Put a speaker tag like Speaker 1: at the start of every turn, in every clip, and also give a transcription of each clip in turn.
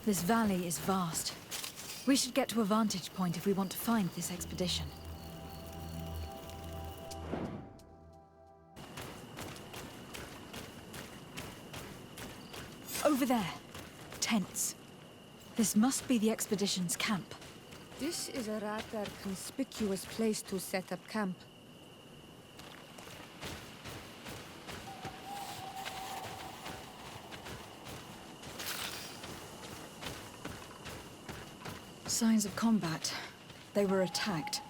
Speaker 1: This valley is vast. We should get to a vantage point if we want to find this expedition. Over there. Tents. This must be the expedition's camp.
Speaker 2: This is a rather conspicuous place to set up camp.
Speaker 1: Signs of combat. They were attacked.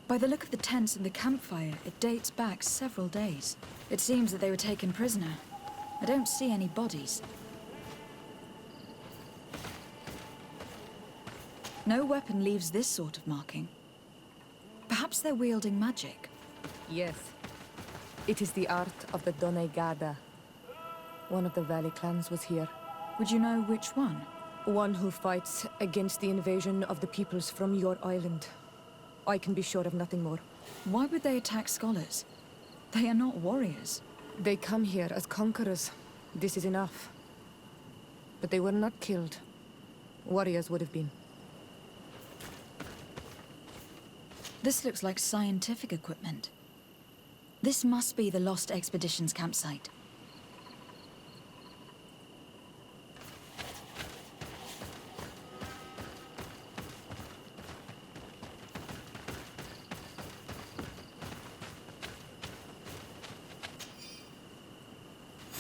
Speaker 1: By the look of the tents and the campfire, it dates back several days. It seems that they were taken prisoner. I don't see any bodies. No weapon leaves this sort of marking. Perhaps they're wielding magic.
Speaker 2: Yes. It is the art of the Donegada. One of the valley clans was here.
Speaker 1: Would you know which one?
Speaker 2: One who fights against the invasion of the peoples from your island. I can be sure of nothing more.
Speaker 1: Why would they attack scholars? They are not warriors.
Speaker 2: They come here as conquerors. This is enough. But they were not killed. Warriors would have been.
Speaker 1: This looks like scientific equipment. This must be the Lost Expedition's campsite.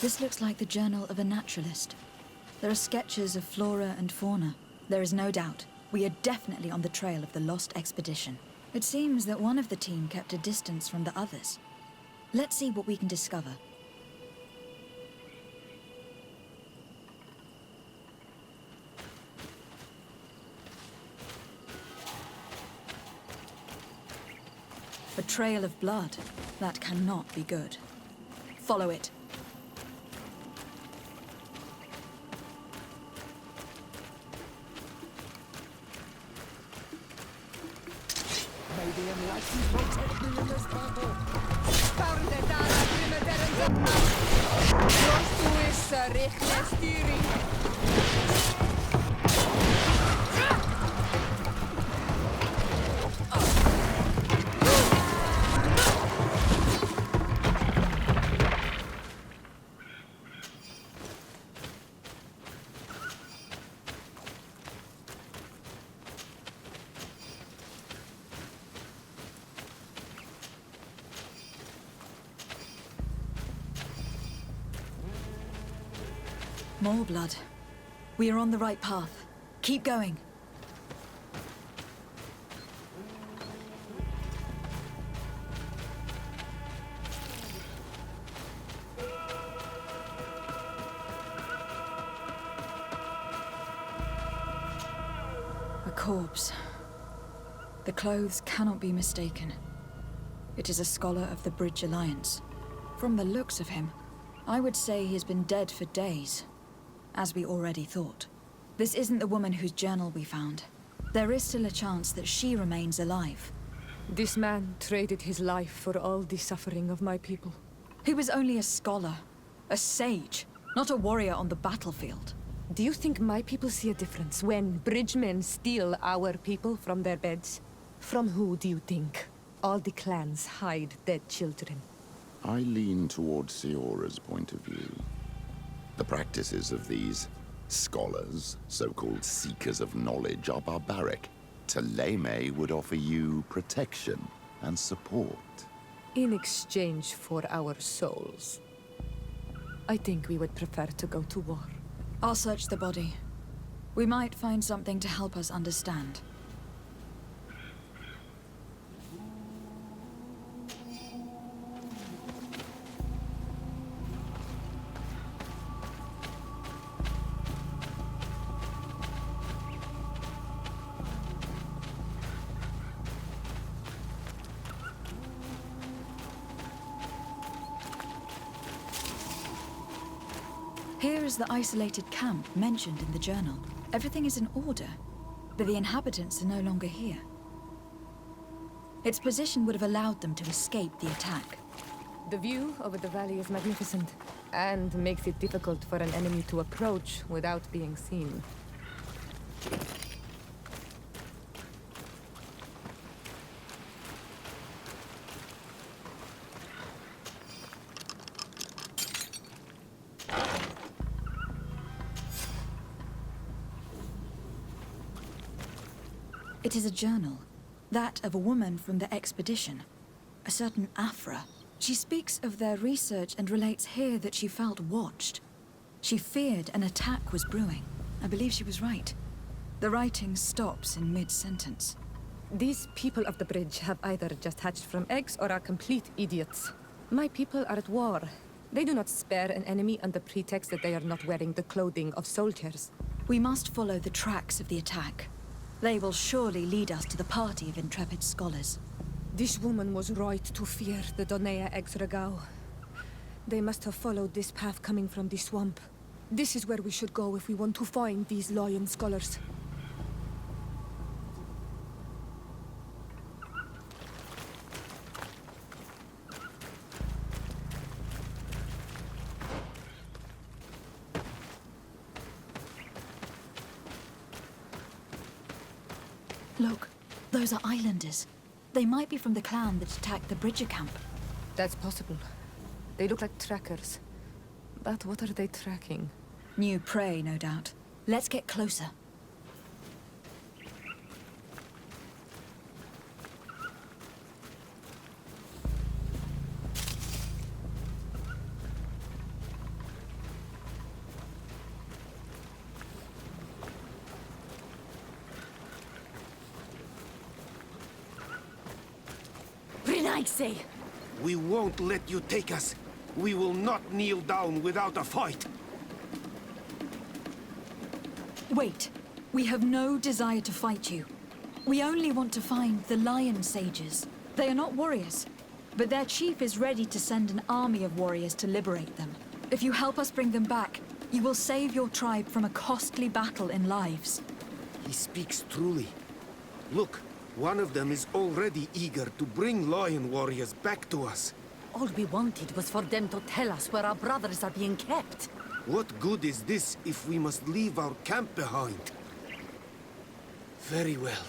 Speaker 1: This looks like the journal of a naturalist. There are sketches of flora and fauna. There is no doubt. We are definitely on the trail of the Lost Expedition. It seems that one of the team kept a distance from the others. Let's see what we can discover. A trail of blood. That cannot be good. Follow it. More blood. We are on the right path. Keep going. A corpse. The clothes cannot be mistaken. It is a scholar of the Bridge Alliance. From the looks of him, I would say he has been dead for days. As we already thought. This isn't the woman whose journal we found. There is still a chance that she remains alive.
Speaker 2: This man traded his life for all the suffering of my people.
Speaker 1: He was only a scholar, a sage, not a warrior on the battlefield.
Speaker 2: Do you think my people see a difference when bridgemen steal our people from their beds? From who do you think all the clans hide dead children?
Speaker 3: I lean towards Siora's point of view. The practices of these scholars, so-called seekers of knowledge, are barbaric. Taleme would offer you protection and support.
Speaker 2: In exchange for our souls. I think we would prefer to go to war.
Speaker 1: I'll search the body. We might find something to help us understand. Here is the isolated camp mentioned in the journal. Everything is in order, but the inhabitants are no longer here. Its position would have allowed them to escape the attack.
Speaker 2: The view over the valley is magnificent, and makes it difficult for an enemy to approach without being seen.
Speaker 1: It is a journal. That of a woman from the expedition. A certain Aphra. She speaks of their research and relates here that she felt watched. She feared an attack was brewing. I believe she was right. The writing stops in mid-sentence.
Speaker 2: These people of the bridge have either just hatched from eggs or are complete idiots. My people are at war. They do not spare an enemy under pretext that they are not wearing the clothing of soldiers.
Speaker 1: We must follow the tracks of the attack. They will surely lead us to the party of intrepid scholars.
Speaker 2: This woman was right to fear the Donea Exregao. They must have followed this path coming from the swamp. This is where we should go if we want to find these lion scholars.
Speaker 1: Look, those are islanders. They might be from the clan that attacked the Bridger camp.
Speaker 2: That's possible. They look like trackers. But what are they tracking?
Speaker 1: New prey, no doubt. Let's get closer.
Speaker 4: We won't let you take us. We will not kneel down without a fight.
Speaker 1: Wait. We have no desire to fight you. We only want to find the lion sages. They are not warriors, but their chief is ready to send an army of warriors to liberate them. If you help us bring them back, you will save your tribe from a costly battle in lives.
Speaker 4: He speaks truly. Look, one of them is already eager to bring lion warriors back to us.
Speaker 5: All we wanted was for them to tell us where our brothers are being kept.
Speaker 4: What good is this if we must leave our camp behind? Very well.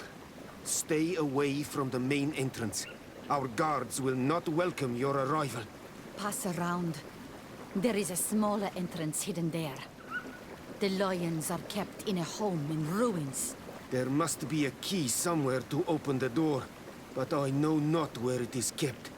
Speaker 4: Stay away from the main entrance. Our guards will not welcome your arrival.
Speaker 5: Pass around. There is a smaller entrance hidden there. The lions are kept in a home in ruins.
Speaker 4: There must be a key somewhere to open the door, but I know not where it is kept.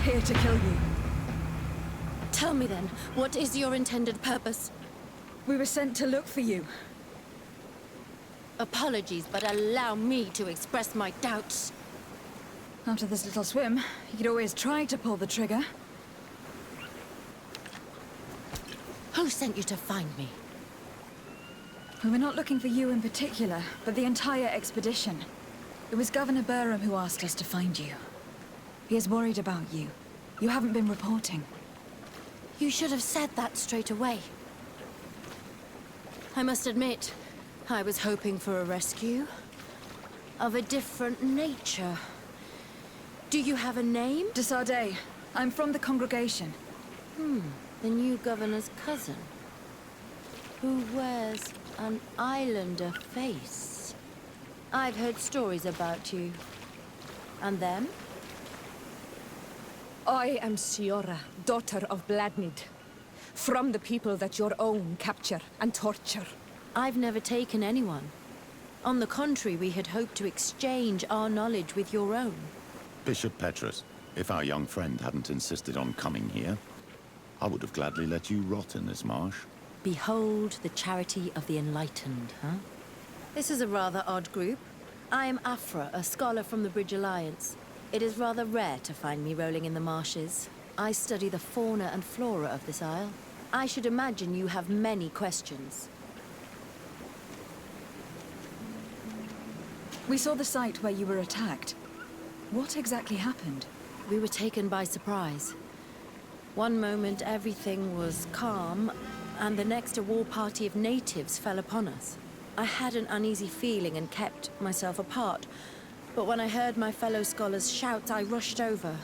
Speaker 1: Here to kill you.
Speaker 6: Tell me then, what is your intended purpose?
Speaker 1: We were sent to look for you.
Speaker 6: Apologies, but allow me to express my doubts.
Speaker 1: After this little swim, you could always try to pull the trigger.
Speaker 6: Who sent you to find me?
Speaker 1: We were not looking for you in particular, but the entire expedition. It was Governor Burham who asked us to find you. He is worried about you. You haven't been reporting.
Speaker 6: You should have said that straight away. I must admit, I was hoping for a rescue. Of a different nature. Do you have a name?
Speaker 1: De Sardet. I'm from the congregation.
Speaker 6: The new governor's cousin. Who wears an islander face. I've heard stories about you. And them?
Speaker 2: I am Siora, daughter of Bladnid. From the people that your own capture and torture.
Speaker 6: I've never taken anyone. On the contrary, we had hoped to exchange our knowledge with your own.
Speaker 3: Bishop Petrus, if our young friend hadn't insisted on coming here, I would have gladly let you rot in this marsh.
Speaker 6: Behold the charity of the enlightened, huh? This is a rather odd group. I am Aphra, a scholar from the Bridge Alliance. It is rather rare to find me rolling in the marshes. I study the fauna and flora of this isle. I should imagine you have many questions.
Speaker 1: We saw the site where you were attacked. What exactly happened?
Speaker 6: We were taken by surprise. One moment everything was calm, and the next a war party of natives fell upon us. I had an uneasy feeling and kept myself apart, but when I heard my fellow scholars shout, I rushed over.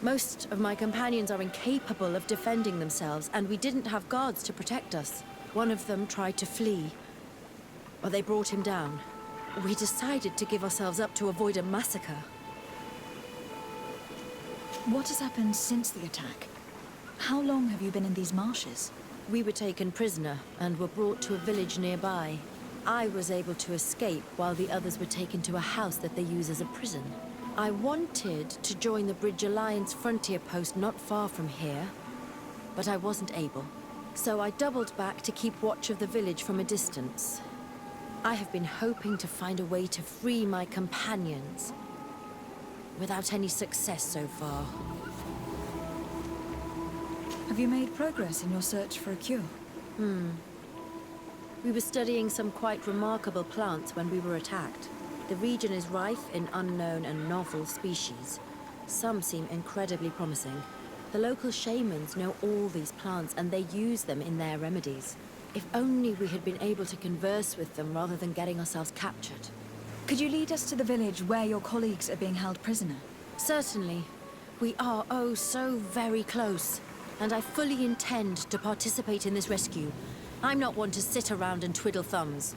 Speaker 6: Most of my companions are incapable of defending themselves, and we didn't have guards to protect us. One of them tried to flee, but they brought him down. We decided to give ourselves up to avoid a massacre.
Speaker 1: What has happened since the attack? How long have you been in these marshes?
Speaker 6: We were taken prisoner and were brought to a village nearby. I was able to escape while the others were taken to a house that they use as a prison. I wanted to join the Bridge Alliance frontier post not far from here, but I wasn't able. So I doubled back to keep watch of the village from a distance. I have been hoping to find a way to free my companions, without any success so far.
Speaker 1: Have you made progress in your search for a cure?
Speaker 6: We were studying some quite remarkable plants when we were attacked. The region is rife in unknown and novel species. Some seem incredibly promising. The local shamans know all these plants and they use them in their remedies. If only we had been able to converse with them rather than getting ourselves captured.
Speaker 1: Could you lead us to the village where your colleagues are being held prisoner?
Speaker 6: Certainly. We are oh so very close. And I fully intend to participate in this rescue. I'm not one to sit around and twiddle thumbs.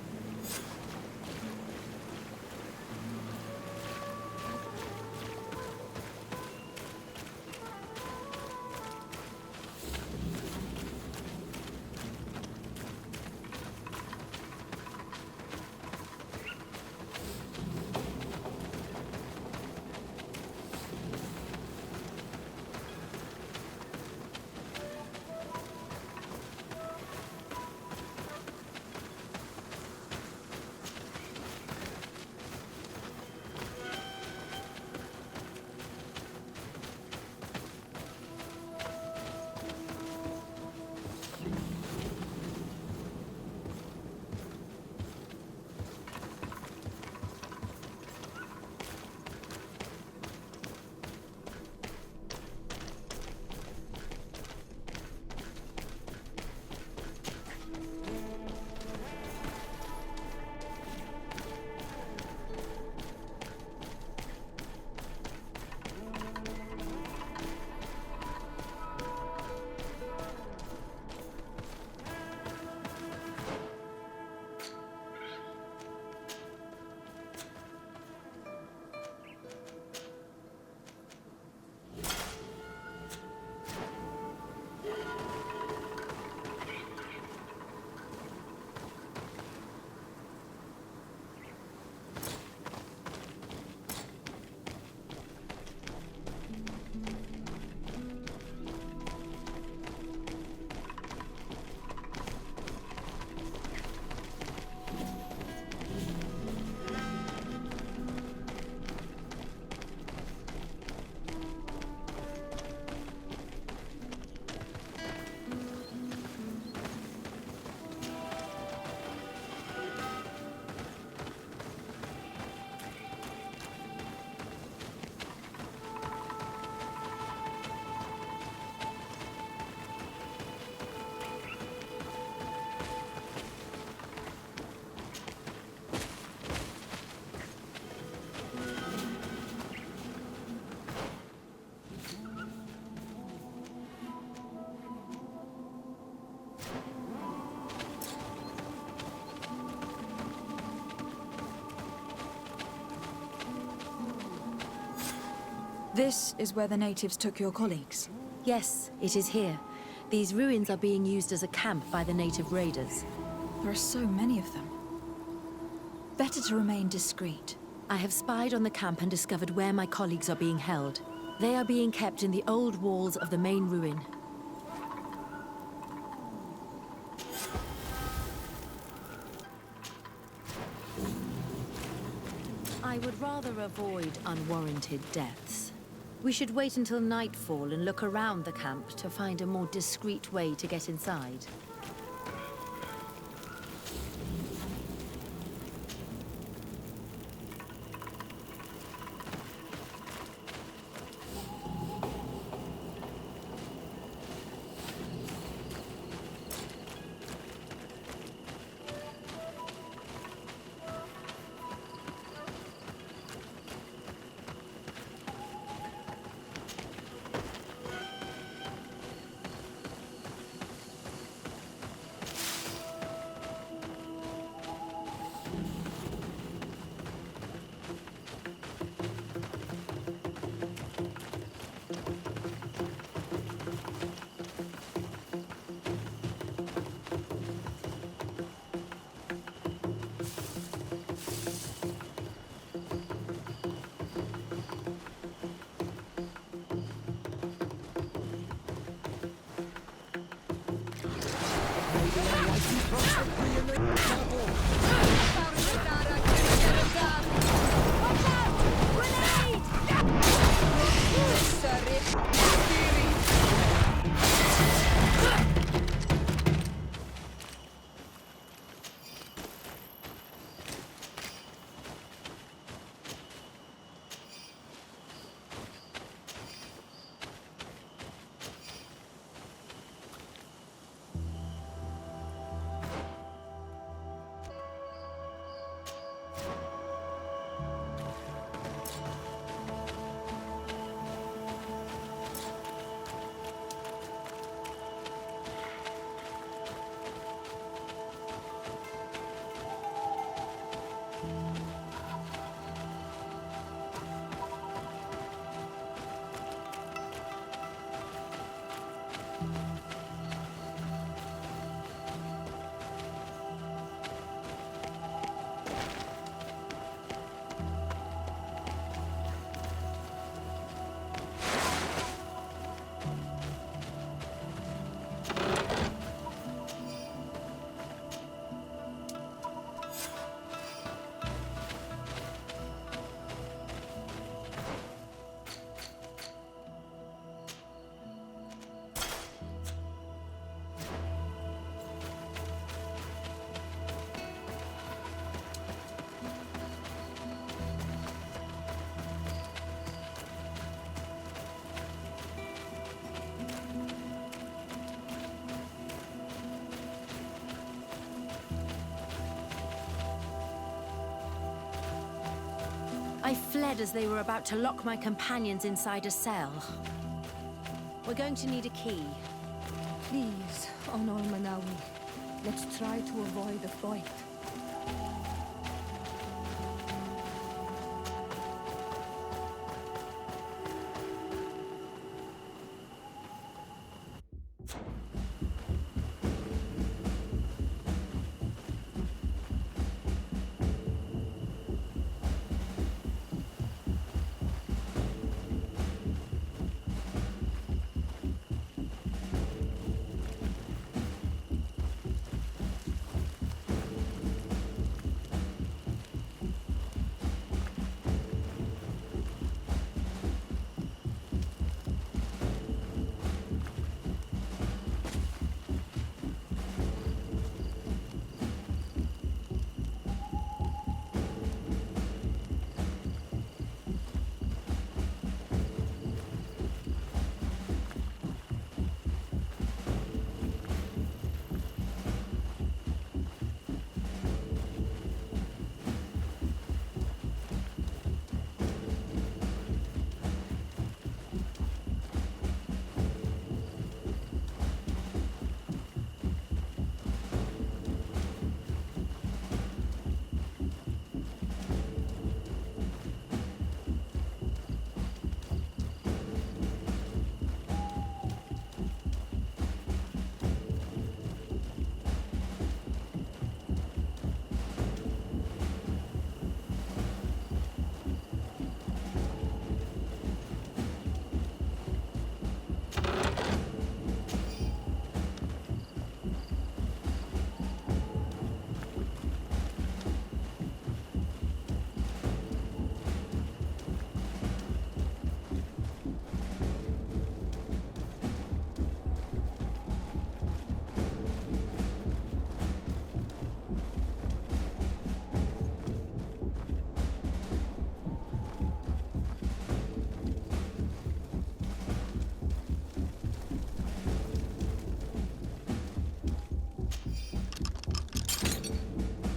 Speaker 1: This is where the natives took your colleagues.
Speaker 6: Yes, it is here. These ruins are being used as a camp by the native raiders.
Speaker 1: There are so many of them. Better to remain discreet.
Speaker 6: I have spied on the camp and discovered where my colleagues are being held. They are being kept in the old walls of the main ruin. I would rather avoid unwarranted deaths. We should wait until nightfall and look around the camp to find a more discreet way to get inside. I fled as they were about to lock my companions inside a cell. We're going to need a key.
Speaker 2: Please, Onol Manawi, let's try to avoid a fight.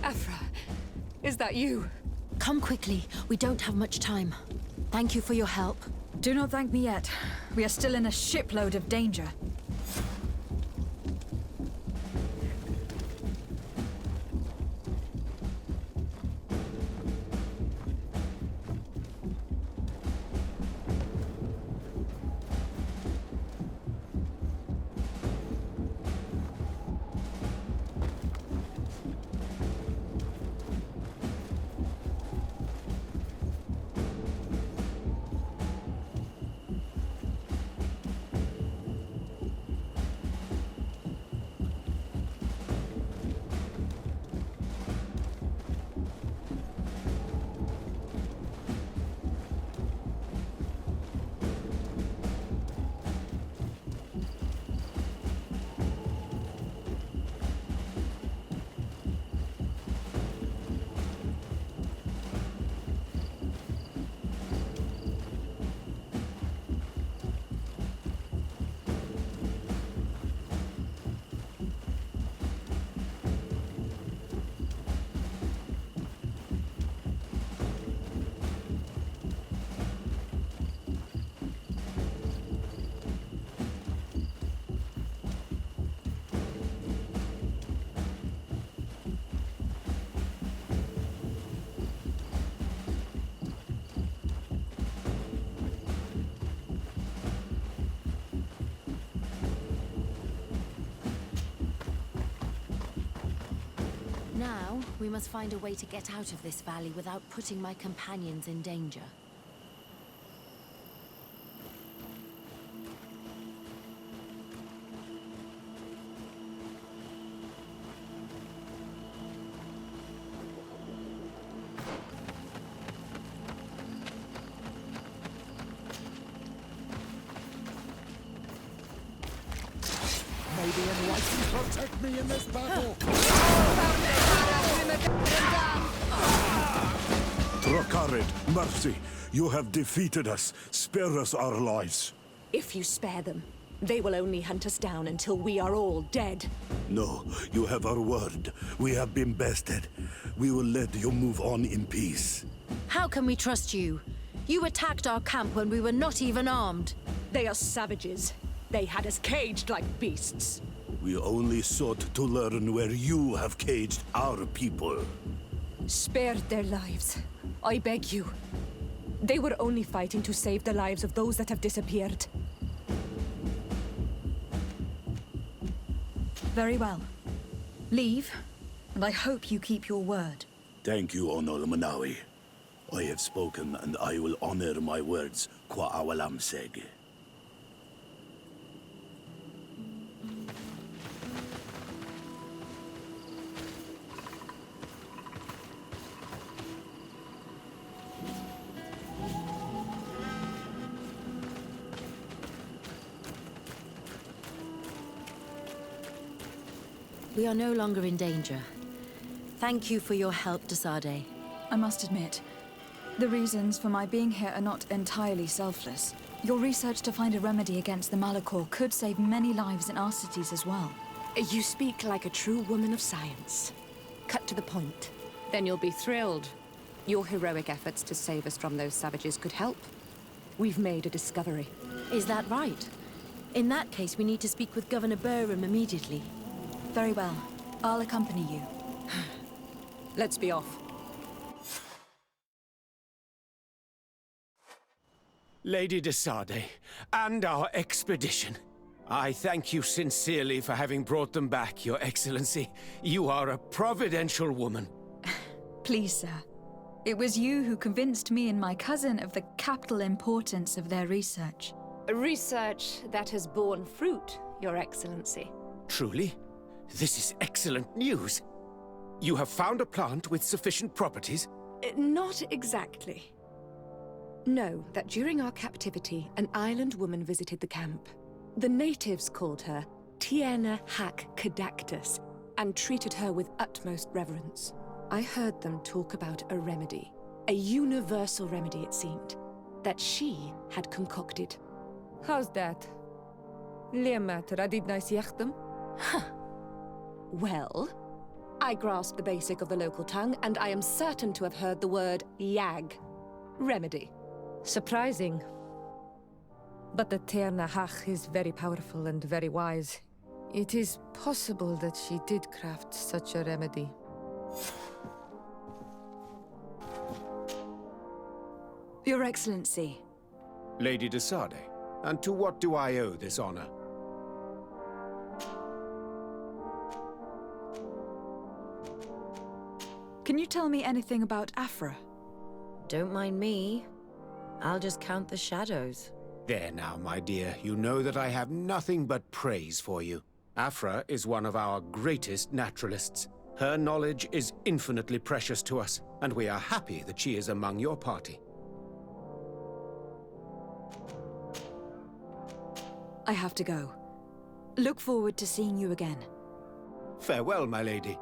Speaker 2: Aphra, is that you?
Speaker 6: Come quickly. We don't have much time. Thank you for your help.
Speaker 1: Do not thank me yet. We are still in a shipload of danger.
Speaker 6: now, we must find a way to get out of this valley without putting my companions in danger.
Speaker 3: Maybe enlighten protect me in this battle!
Speaker 7: Drakarid, mercy, you have defeated us. Spare us our lives.
Speaker 2: If you spare them, they will only hunt us down until we are all dead.
Speaker 7: No, you have our word. We have been bested. We will let you move on in peace.
Speaker 6: How can we trust you? You attacked our camp when we were not even armed.
Speaker 2: They are savages. They had us caged like beasts.
Speaker 7: We only sought to learn where you have caged our people.
Speaker 2: Spare their lives. I beg you. They were only fighting to save the lives of those that have disappeared.
Speaker 1: Very well. Leave, and I hope you keep your word.
Speaker 7: Thank you, Onol Manawi. I have spoken, and I will honor my words, qua awalam seg.
Speaker 6: We are no longer in danger. Thank you for your help, Desade.
Speaker 1: I must admit, the reasons for my being here are not entirely selfless. Your research to find a remedy against the Malachor could save many lives in our cities as well.
Speaker 2: You speak like a true woman of science. Cut to the point. Then you'll be thrilled. Your heroic efforts to save us from those savages could help. We've made a discovery.
Speaker 6: Is that right? In that case, we need to speak with Governor Burham immediately.
Speaker 1: Very well. I'll accompany you.
Speaker 2: Let's be off.
Speaker 4: Lady Desade, and our expedition. I thank you sincerely for having brought them back, Your Excellency. You are a providential woman.
Speaker 1: Please, sir. It was you who convinced me and my cousin of the capital importance of their research.
Speaker 2: Research that has borne fruit, Your Excellency.
Speaker 4: Truly? This is excellent news. You have found a plant with sufficient properties?
Speaker 2: Not exactly. Know that during our captivity, an island woman visited the camp. The natives called her Tiena Hack Cadactus and treated her with utmost reverence. I heard them talk about a remedy, a universal remedy it seemed, that she had concocted. How's that? Leamat radidnais yachtem? Well, I grasp the basic of the local tongue, and I am certain to have heard the word yag, remedy. Surprising. But the Terna Hach is very powerful and very wise. It is possible that she did craft such a remedy.
Speaker 1: Your Excellency.
Speaker 4: Lady Desade, and to what do I owe this honor?
Speaker 1: Can you tell me anything about Aphra?
Speaker 6: Don't mind me. I'll just count the shadows.
Speaker 4: There now, my dear. You know that I have nothing but praise for you. Aphra is one of our greatest naturalists. Her knowledge is infinitely precious to us, and we are happy that she is among your party.
Speaker 1: I have to go. Look forward to seeing you again.
Speaker 4: Farewell, my lady.